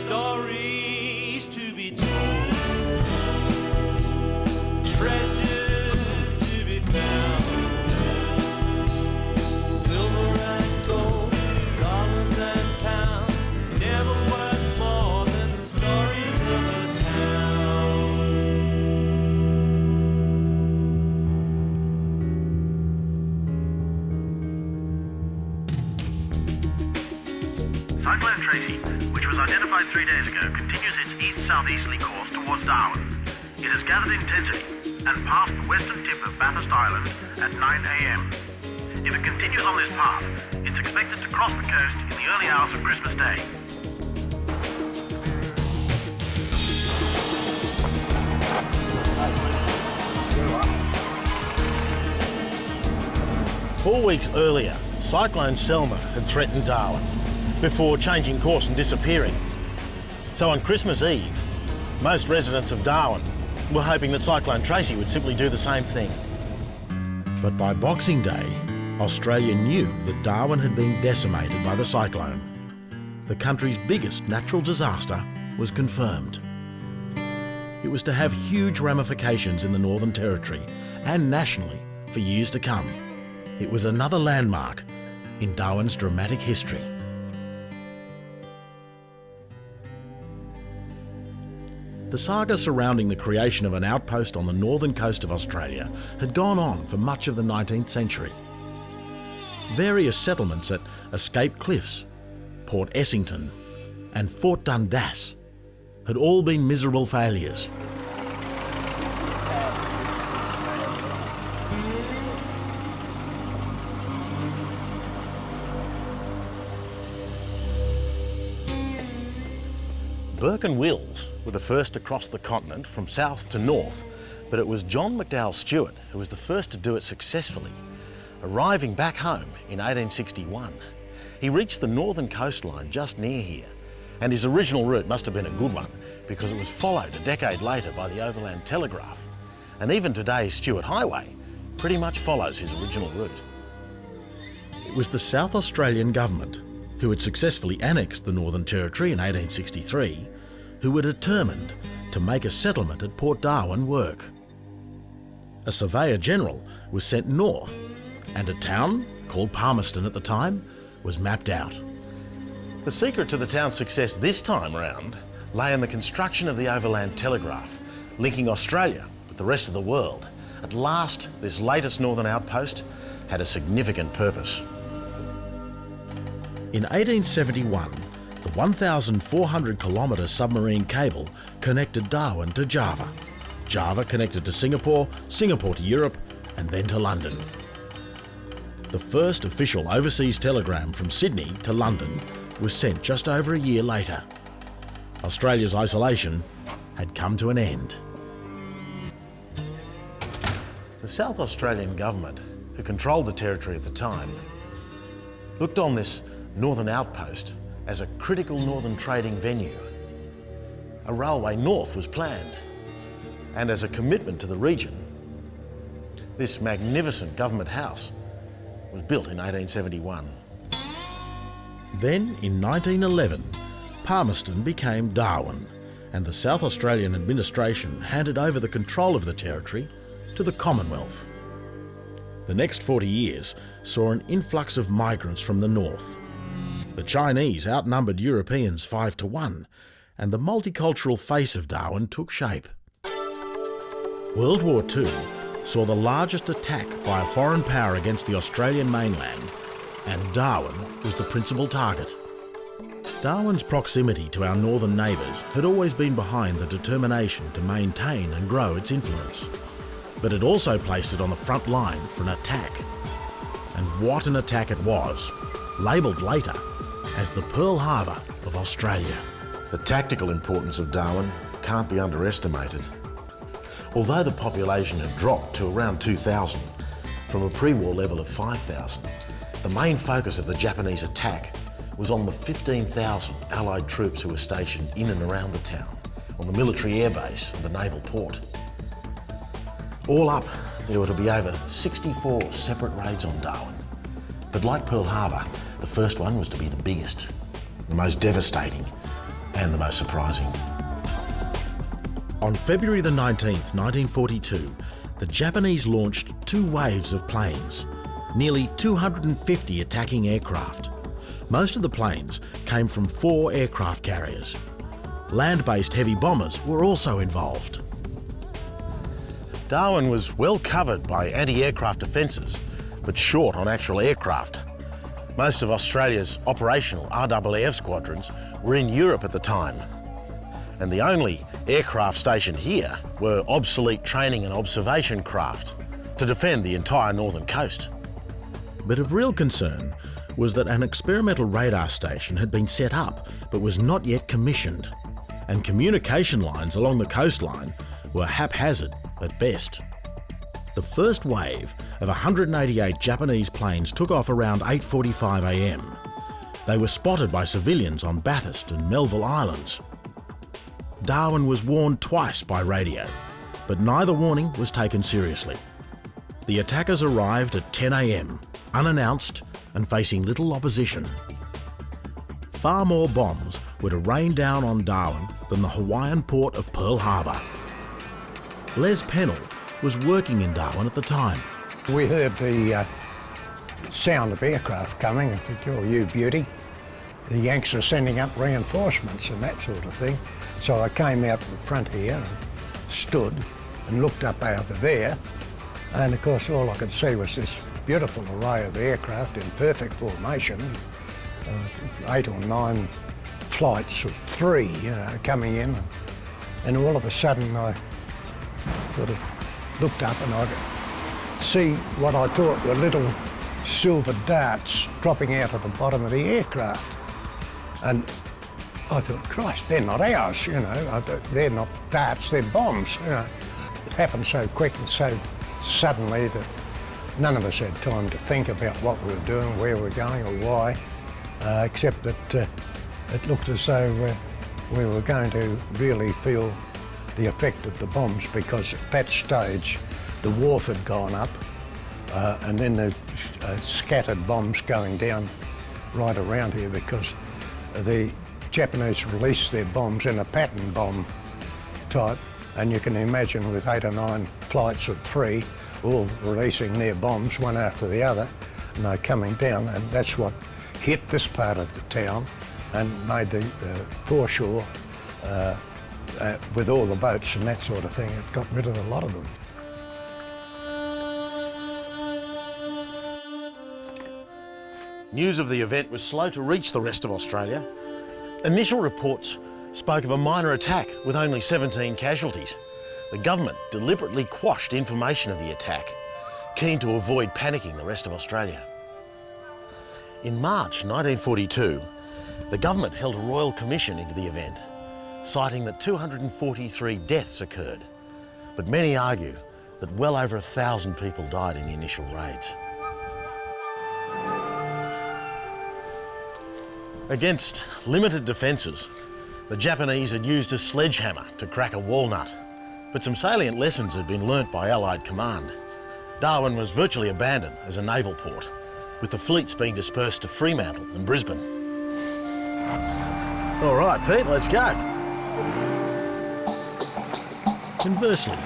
stories to be told, treasures to be found, silver and gold, dollars and pounds, never worth more than the stories of a town. Cyclone Tracy, which was identified 3 days ago, continues its east-southeasterly course towards Darwin. It has gathered intensity and passed the western tip of Bathurst Island at 9 a.m. If it continues on this path, it's expected to cross the coast in the early hours of Christmas Day. Four weeks earlier, Cyclone Selma had threatened Darwin before changing course and disappearing. So on Christmas Eve, most residents of Darwin were hoping that Cyclone Tracy would simply do the same thing. But by Boxing Day, Australia knew that Darwin had been decimated by the cyclone. The country's biggest natural disaster was confirmed. It was to have huge ramifications in the Northern Territory and nationally for years to come. It was another landmark in Darwin's dramatic history. The saga surrounding the creation of an outpost on the northern coast of Australia had gone on for much of the 19th century. Various settlements at Escape Cliffs, Port Essington and Fort Dundas had all been miserable failures. Burke and Wills were the first to cross the continent from south to north, but it was John McDowell Stewart who was the first to do it successfully. Arriving back home in 1861, he reached the northern coastline just near here, and his original route must have been a good one because it was followed a decade later by the Overland Telegraph, and even today's Stewart Highway pretty much follows his original route. It was the South Australian government, who had successfully annexed the Northern Territory in 1863, who were determined to make a settlement at Port Darwin work. A Surveyor General was sent north, and a town, called Palmerston at the time, was mapped out. The secret to the town's success this time round lay in the construction of the Overland Telegraph, linking Australia with the rest of the world. At last, this latest northern outpost had a significant purpose. In 1871, the 1,400 kilometre submarine cable connected Darwin to Java. Java connected to Singapore, Singapore to Europe, and then to London. The first official overseas telegram from Sydney to London was sent just over a year later. Australia's isolation had come to an end. The South Australian government, who controlled the territory at the time, looked on this northern outpost as a critical northern trading venue. A railway north was planned, and as a commitment to the region, this magnificent government house was built in 1871. Then, in 1911, Palmerston became Darwin, and the South Australian administration handed over the control of the territory to the Commonwealth. The next 40 years saw an influx of migrants from the north. The Chinese outnumbered Europeans 5-1, and the multicultural face of Darwin took shape. World War II saw the largest attack by a foreign power against the Australian mainland, and Darwin was the principal target. Darwin's proximity to our northern neighbours had always been behind the determination to maintain and grow its influence, but it also placed it on the front line for an attack. And what an attack it was, labelled later as the Pearl Harbor of Australia. The tactical importance of Darwin can't be underestimated. Although the population had dropped to around 2,000 from a pre-war level of 5,000, the main focus of the Japanese attack was on the 15,000 Allied troops who were stationed in and around the town, on the military airbase and the naval port. All up, there were to be over 64 separate raids on Darwin. But like Pearl Harbor, the first one was to be the biggest, the most devastating, and the most surprising. On February the 19th, 1942, the Japanese launched 2 waves of planes, nearly 250 attacking aircraft. Most of the planes came from 4 aircraft carriers. Land-based heavy bombers were also involved. Darwin was well covered by anti-aircraft defences, but short on actual aircraft. Most of Australia's operational RAAF squadrons were in Europe at the time, and the only aircraft stationed here were obsolete training and observation craft to defend the entire northern coast. But of real concern was that an experimental radar station had been set up but was not yet commissioned, and communication lines along the coastline were haphazard at best. The first wave of 188 Japanese planes took off around 8:45 a.m. They were spotted by civilians on Bathurst and Melville Islands. Darwin was warned twice by radio, but neither warning was taken seriously. The attackers arrived at 10 a.m, unannounced and facing little opposition. Far more bombs were to rain down on Darwin than the Hawaiian port of Pearl Harbor. Les Pennell was working in Darwin at the time. We heard the sound of aircraft coming and think, oh, you beauty. The Yanks are sending up reinforcements and that sort of thing. So I came out to the front here and stood and looked up over there. And of course, all I could see was this beautiful array of aircraft in perfect formation. 8 or 9 flights of 3, coming in. And all of a sudden I sort of looked up and I could see what I thought were little silver darts dropping out of the bottom of the aircraft. And I thought, Christ, they're not ours, I thought, they're not darts, they're bombs. It happened so quick and so suddenly that none of us had time to think about what we were doing, where we were going or why, except that it looked as though we were going to really feel the effect of the bombs, because at that stage the wharf had gone up and then the scattered bombs going down right around here, because the Japanese released their bombs in a pattern bomb type, and you can imagine with 8 or 9 flights of 3 all releasing their bombs one after the other, and they're coming down, and that's what hit this part of the town and made the foreshore with all the boats and that sort of thing. It got rid of a lot of them. News of the event was slow to reach the rest of Australia. Initial reports spoke of a minor attack with only 17 casualties. The government deliberately quashed information of the attack, keen to avoid panicking the rest of Australia. In March 1942, the government held a royal commission into the event, citing that 243 deaths occurred, but many argue that well over 1,000 people died in the initial raids. Against limited defences, the Japanese had used a sledgehammer to crack a walnut, but some salient lessons had been learnt by Allied command. Darwin was virtually abandoned as a naval port, with the fleets being dispersed to Fremantle and Brisbane. All right, Pete, let's go. Conversely,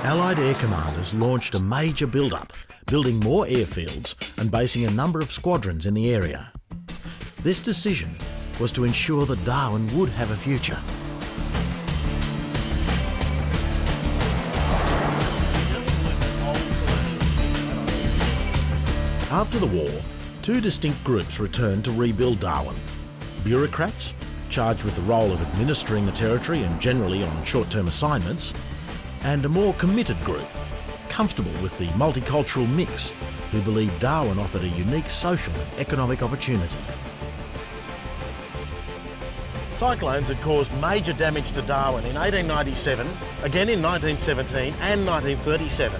Allied air commanders launched a major build-up, building more airfields and basing a number of squadrons in the area. This decision was to ensure that Darwin would have a future. After the war, 2 distinct groups returned to rebuild Darwin. Bureaucrats, charged with the role of administering the territory and generally on short-term assignments, and a more committed group, comfortable with the multicultural mix, who believed Darwin offered a unique social and economic opportunity. Cyclones had caused major damage to Darwin in 1897, again in 1917 and 1937.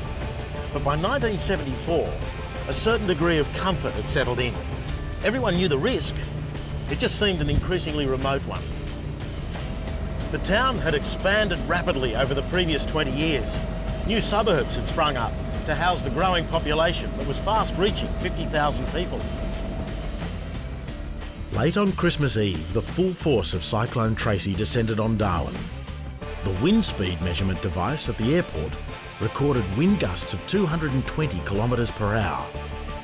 But by 1974, a certain degree of comfort had settled in. Everyone knew the risk. It just seemed an increasingly remote one. The town had expanded rapidly over the previous 20 years. New suburbs had sprung up to house the growing population that was fast reaching 50,000 people. Late on Christmas Eve, the full force of Cyclone Tracy descended on Darwin. The wind speed measurement device at the airport recorded wind gusts of 220 kilometres per hour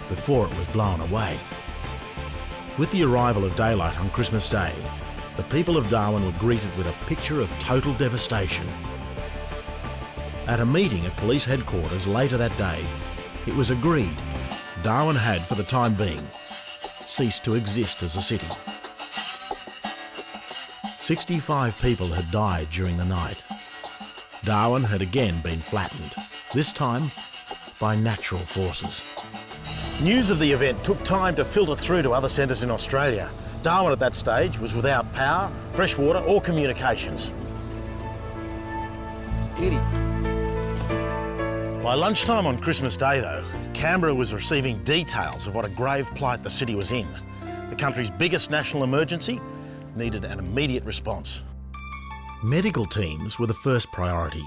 before it was blown away. With the arrival of daylight on Christmas Day, the people of Darwin were greeted with a picture of total devastation. At a meeting at police headquarters later that day, it was agreed Darwin had, for the time being, ceased to exist as a city. 65 people had died during the night. Darwin had again been flattened, this time by natural forces. News of the event took time to filter through to other centres in Australia. Darwin at that stage was without power, fresh water or communications. By lunchtime on Christmas Day though, Canberra was receiving details of what a grave plight the city was in. The country's biggest national emergency needed an immediate response. Medical teams were the first priority.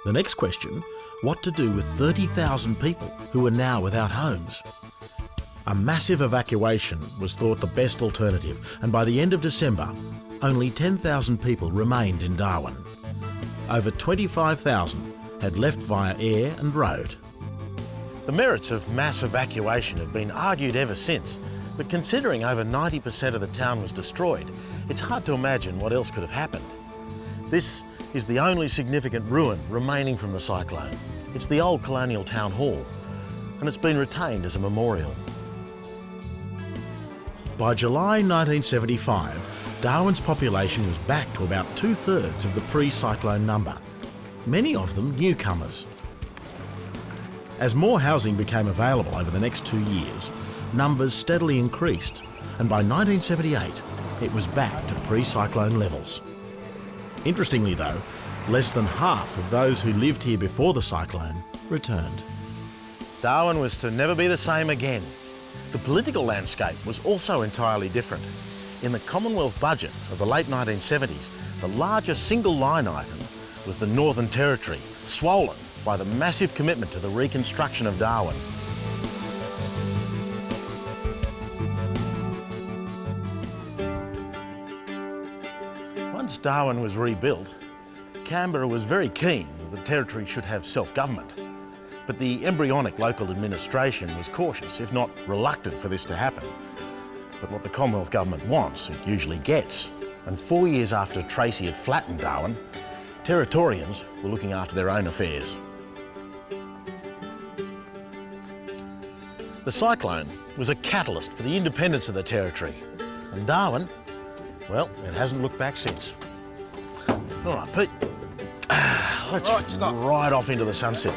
The next question, what to do with 30,000 people who were now without homes? A massive evacuation was thought the best alternative, and by the end of December, only 10,000 people remained in Darwin. Over 25,000 had left via air and road. The merits of mass evacuation have been argued ever since, but considering over 90% of the town was destroyed, it's hard to imagine what else could have happened. This is the only significant ruin remaining from the cyclone. It's the old colonial town hall, and it's been retained as a memorial. By July 1975, Darwin's population was back to about 2/3 of the pre-cyclone number, many of them newcomers. As more housing became available over the next 2 years, numbers steadily increased, and by 1978, it was back to pre-cyclone levels. Interestingly though, less than half of those who lived here before the cyclone returned. Darwin was to never be the same again. The political landscape was also entirely different. In the Commonwealth budget of the late 1970s, the largest single line item was the Northern Territory, swollen by the massive commitment to the reconstruction of Darwin. Once Darwin was rebuilt, Canberra was very keen that the territory should have self-government. But the embryonic local administration was cautious, if not reluctant, for this to happen. But what the Commonwealth government wants, it usually gets. And 4 years after Tracy had flattened Darwin, Territorians were looking after their own affairs. The cyclone was a catalyst for the independence of the territory. And Darwin, well, it hasn't looked back since. All right, Pete, let's ride off into the sunset.